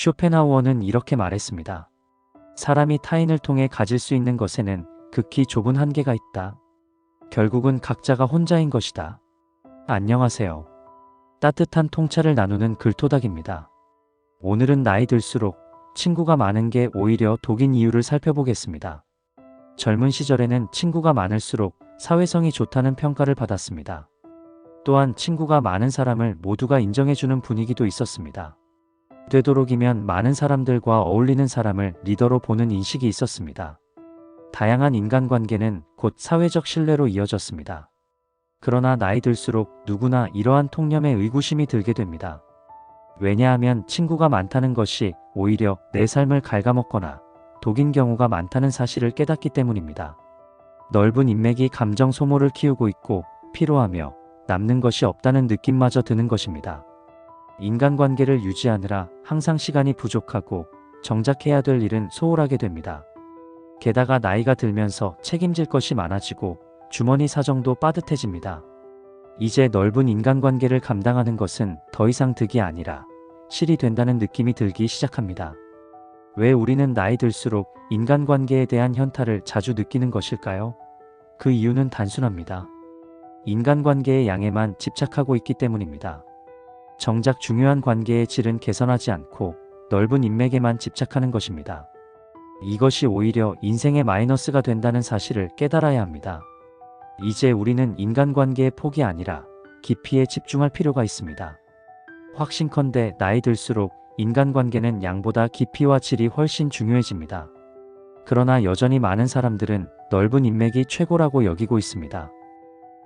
쇼펜하우어는 이렇게 말했습니다. 사람이 타인을 통해 가질 수 있는 것에는 극히 좁은 한계가 있다. 결국은 각자가 혼자인 것이다. 안녕하세요. 따뜻한 통찰을 나누는 글토닥입니다. 오늘은 나이 들수록 친구가 많은 게 오히려 독인 이유를 살펴보겠습니다. 젊은 시절에는 친구가 많을수록 사회성이 좋다는 평가를 받았습니다. 또한 친구가 많은 사람을 모두가 인정해주는 분위기도 있었습니다. 되도록이면 많은 사람들과 어울리는 사람을 리더로 보는 인식이 있었습니다. 다양한 인간관계는 곧 사회적 신뢰로 이어졌습니다. 그러나 나이 들수록 누구나 이러한 통념에 의구심이 들게 됩니다. 왜냐하면 친구가 많다는 것이 오히려 내 삶을 갉아먹거나 독인 경우가 많다는 사실을 깨닫기 때문입니다. 넓은 인맥이 감정 소모를 키우고 있고 피로하며 남는 것이 없다는 느낌마저 드는 것입니다. 인간관계를 유지하느라 항상 시간이 부족하고 정작 해야 될 일은 소홀하게 됩니다. 게다가 나이가 들면서 책임질 것이 많아지고 주머니 사정도 빠듯해집니다. 이제 넓은 인간관계를 감당하는 것은 더 이상 득이 아니라 실이 된다는 느낌이 들기 시작합니다. 왜 우리는 나이 들수록 인간관계에 대한 현타를 자주 느끼는 것일까요? 그 이유는 단순합니다. 인간관계의 양에만 집착하고 있기 때문입니다. 정작 중요한 관계의 질은 개선하지 않고 넓은 인맥에만 집착하는 것입니다. 이것이 오히려 인생의 마이너스가 된다는 사실을 깨달아야 합니다. 이제 우리는 인간관계의 폭이 아니라 깊이에 집중할 필요가 있습니다. 확신컨대 나이 들수록 인간관계는 양보다 깊이와 질이 훨씬 중요해집니다. 그러나 여전히 많은 사람들은 넓은 인맥이 최고라고 여기고 있습니다.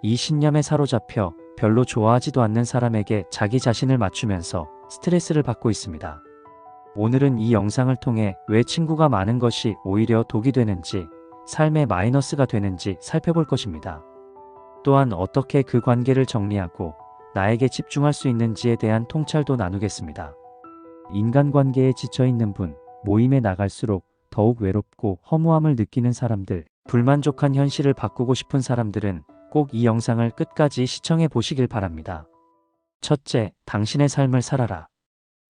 이 신념에 사로잡혀 별로 좋아하지도 않는 사람에게 자기 자신을 맞추면서 스트레스를 받고 있습니다. 오늘은 이 영상을 통해 왜 친구가 많은 것이 오히려 독이 되는지, 삶의 마이너스가 되는지 살펴볼 것입니다. 또한 어떻게 그 관계를 정리하고 나에게 집중할 수 있는지에 대한 통찰도 나누겠습니다. 인간관계에 지쳐있는 분, 모임에 나갈수록 더욱 외롭고 허무함을 느끼는 사람들, 불만족한 현실을 바꾸고 싶은 사람들은 꼭 이 영상을 끝까지 시청해 보시길 바랍니다. 첫째, 당신의 삶을 살아라.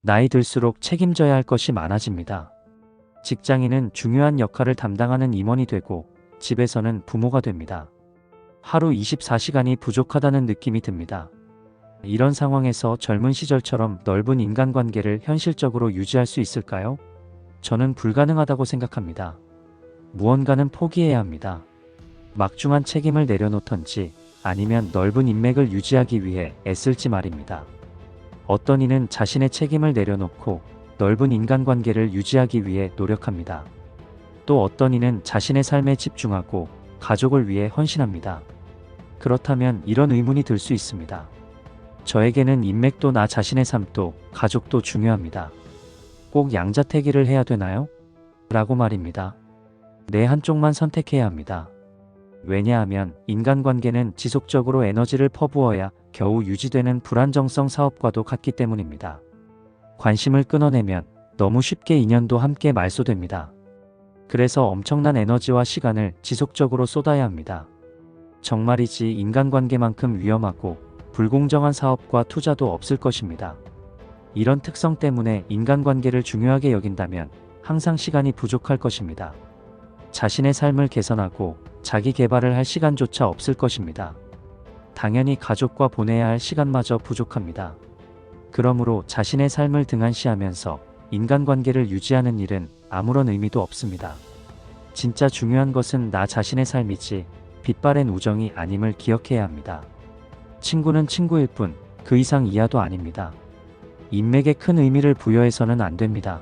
나이 들수록 책임져야 할 것이 많아집니다. 직장인은 중요한 역할을 담당하는 임원이 되고 집에서는 부모가 됩니다. 하루 24시간이 부족하다는 느낌이 듭니다. 이런 상황에서 젊은 시절처럼 넓은 인간관계를 현실적으로 유지할 수 있을까요? 저는 불가능하다고 생각합니다. 무언가는 포기해야 합니다. 막중한 책임을 내려놓던지 아니면 넓은 인맥을 유지하기 위해 애쓸지 말입니다. 어떤 이는 자신의 책임을 내려놓고 넓은 인간관계를 유지하기 위해 노력합니다. 또 어떤 이는 자신의 삶에 집중하고 가족을 위해 헌신합니다. 그렇다면 이런 의문이 들 수 있습니다. 저에게는 인맥도 나 자신의 삶도 가족도 중요합니다. 꼭 양자택일을 해야 되나요? 라고 말입니다. 내 한쪽만 선택해야 합니다. 왜냐하면 인간관계는 지속적으로 에너지를 퍼부어야 겨우 유지되는 불안정성 사업과도 같기 때문입니다. 관심을 끊어내면 너무 쉽게 인연도 함께 말소됩니다. 그래서 엄청난 에너지와 시간을 지속적으로 쏟아야 합니다. 정말이지 인간관계만큼 위험하고 불공정한 사업과 투자도 없을 것입니다. 이런 특성 때문에 인간관계를 중요하게 여긴다면 항상 시간이 부족할 것입니다. 자신의 삶을 개선하고 자기 개발을 할 시간조차 없을 것입니다. 당연히 가족과 보내야 할 시간마저 부족합니다. 그러므로 자신의 삶을 등한시하면서 인간관계를 유지하는 일은 아무런 의미도 없습니다. 진짜 중요한 것은 나 자신의 삶이지 빛바랜 우정이 아님을 기억해야 합니다. 친구는 친구일 뿐 그 이상 이하도 아닙니다. 인맥에 큰 의미를 부여해서는 안 됩니다.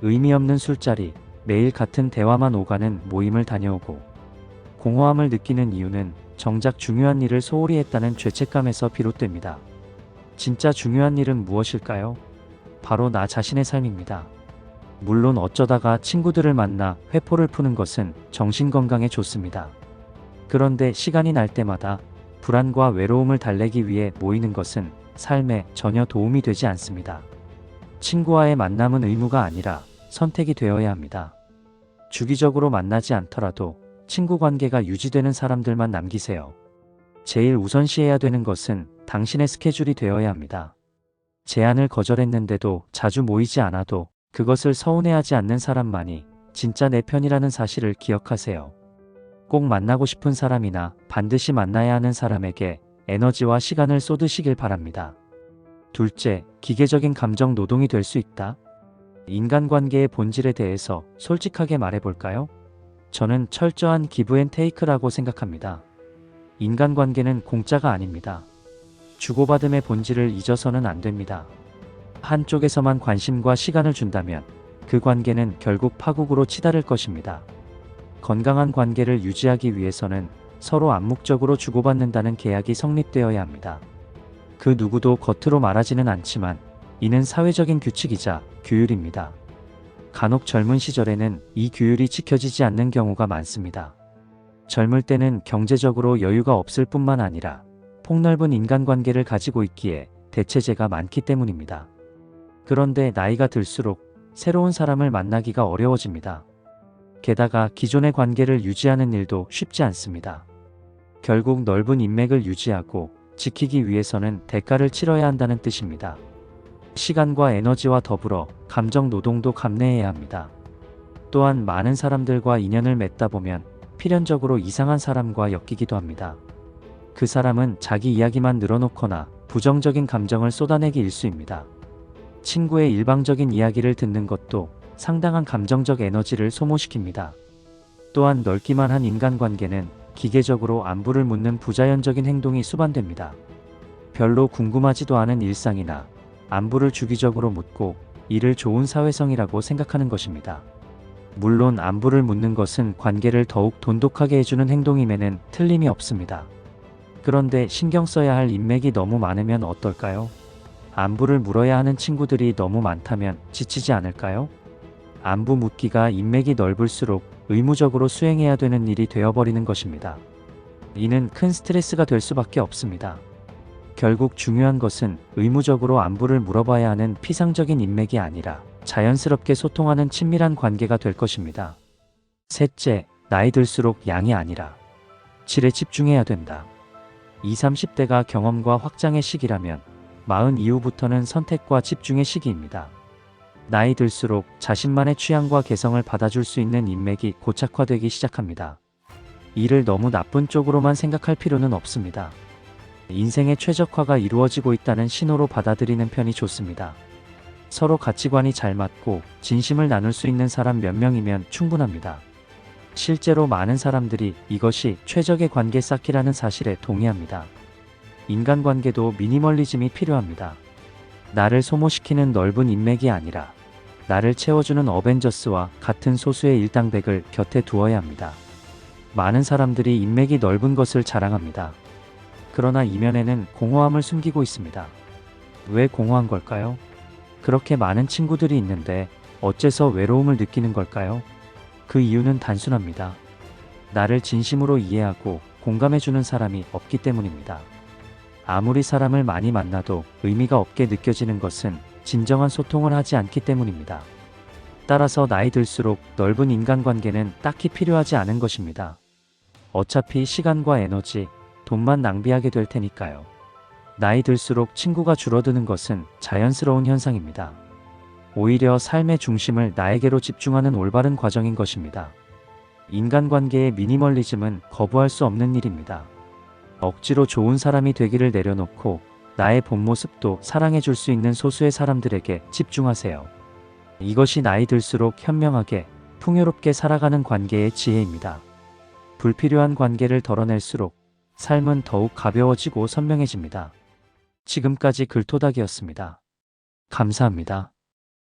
의미 없는 술자리, 매일 같은 대화만 오가는 모임을 다녀오고 공허함을 느끼는 이유는 정작 중요한 일을 소홀히 했다는 죄책감에서 비롯됩니다. 진짜 중요한 일은 무엇일까요? 바로 나 자신의 삶입니다. 물론 어쩌다가 친구들을 만나 회포를 푸는 것은 정신건강에 좋습니다. 그런데 시간이 날 때마다 불안과 외로움을 달래기 위해 모이는 것은 삶에 전혀 도움이 되지 않습니다. 친구와의 만남은 의무가 아니라 선택이 되어야 합니다. 주기적으로 만나지 않더라도 친구 관계가 유지되는 사람들만 남기세요. 제일 우선시해야 되는 것은 당신의 스케줄이 되어야 합니다. 제안을 거절했는데도 자주 모이지 않아도 그것을 서운해하지 않는 사람만이 진짜 내 편이라는 사실을 기억하세요. 꼭 만나고 싶은 사람이나 반드시 만나야 하는 사람에게 에너지와 시간을 쏟으시길 바랍니다. 둘째, 기계적인 감정 노동이 될 수 있다. 인간관계의 본질에 대해서 솔직하게 말해볼까요? 저는 철저한 기브 앤 테이크라고 생각합니다. 인간관계는 공짜가 아닙니다. 주고받음의 본질을 잊어서는 안 됩니다. 한쪽에서만 관심과 시간을 준다면 그 관계는 결국 파국으로 치달을 것입니다. 건강한 관계를 유지하기 위해서는 서로 암묵적으로 주고받는다는 계약이 성립되어야 합니다. 그 누구도 겉으로 말하지는 않지만 이는 사회적인 규칙이자 규율입니다. 간혹 젊은 시절에는 이 규율이 지켜지지 않는 경우가 많습니다. 젊을 때는 경제적으로 여유가 없을 뿐만 아니라 폭넓은 인간관계를 가지고 있기에 대체제가 많기 때문입니다. 그런데 나이가 들수록 새로운 사람을 만나기가 어려워집니다. 게다가 기존의 관계를 유지하는 일도 쉽지 않습니다. 결국 넓은 인맥을 유지하고 지키기 위해서는 대가를 치러야 한다는 뜻입니다. 시간과 에너지와 더불어 감정 노동도 감내해야 합니다. 또한 많은 사람들과 인연을 맺다 보면 필연적으로 이상한 사람과 엮이기도 합니다. 그 사람은 자기 이야기만 늘어놓거나 부정적인 감정을 쏟아내기 일쑤입니다. 친구의 일방적인 이야기를 듣는 것도 상당한 감정적 에너지를 소모시킵니다. 또한 넓기만 한 인간관계는 기계적으로 안부를 묻는 부자연적인 행동이 수반됩니다. 별로 궁금하지도 않은 일상이나 안부를 주기적으로 묻고 이를 좋은 사회성이라고 생각하는 것입니다. 물론 안부를 묻는 것은 관계를 더욱 돈독하게 해주는 행동임에는 틀림이 없습니다. 그런데 신경 써야 할 인맥이 너무 많으면 어떨까요? 안부를 물어야 하는 친구들이 너무 많다면 지치지 않을까요? 안부 묻기가 인맥이 넓을수록 의무적으로 수행해야 되는 일이 되어버리는 것입니다. 이는 큰 스트레스가 될 수밖에 없습니다. 결국 중요한 것은 의무적으로 안부를 물어봐야 하는 피상적인 인맥이 아니라 자연스럽게 소통하는 친밀한 관계가 될 것입니다. 셋째, 나이 들수록 양이 아니라 질에 집중해야 된다. 20, 30대가 경험과 확장의 시기라면 40 이후부터는 선택과 집중의 시기입니다. 나이 들수록 자신만의 취향과 개성을 받아줄 수 있는 인맥이 고착화되기 시작합니다. 이를 너무 나쁜 쪽으로만 생각할 필요는 없습니다. 인생의 최적화가 이루어지고 있다는 신호로 받아들이는 편이 좋습니다. 서로 가치관이 잘 맞고 진심을 나눌 수 있는 사람 몇 명이면 충분합니다. 실제로 많은 사람들이 이것이 최적의 관계 쌓기라는 사실에 동의합니다. 인간관계도 미니멀리즘이 필요합니다. 나를 소모시키는 넓은 인맥이 아니라 나를 채워주는 어벤져스와 같은 소수의 일당백을 곁에 두어야 합니다. 많은 사람들이 인맥이 넓은 것을 자랑합니다. 그러나 이면에는 공허함을 숨기고 있습니다. 왜 공허한 걸까요? 그렇게 많은 친구들이 있는데 어째서 외로움을 느끼는 걸까요? 그 이유는 단순합니다. 나를 진심으로 이해하고 공감해주는 사람이 없기 때문입니다. 아무리 사람을 많이 만나도 의미가 없게 느껴지는 것은 진정한 소통을 하지 않기 때문입니다. 따라서 나이 들수록 넓은 인간관계는 딱히 필요하지 않은 것입니다. 어차피 시간과 에너지, 돈만 낭비하게 될 테니까요. 나이 들수록 친구가 줄어드는 것은 자연스러운 현상입니다. 오히려 삶의 중심을 나에게로 집중하는 올바른 과정인 것입니다. 인간관계의 미니멀리즘은 거부할 수 없는 일입니다. 억지로 좋은 사람이 되기를 내려놓고 나의 본 모습도 사랑해 줄 수 있는 소수의 사람들에게 집중하세요. 이것이 나이 들수록 현명하게, 풍요롭게 살아가는 관계의 지혜입니다. 불필요한 관계를 덜어낼수록 삶은 더욱 가벼워지고 선명해집니다. 지금까지 글토닥이었습니다. 감사합니다.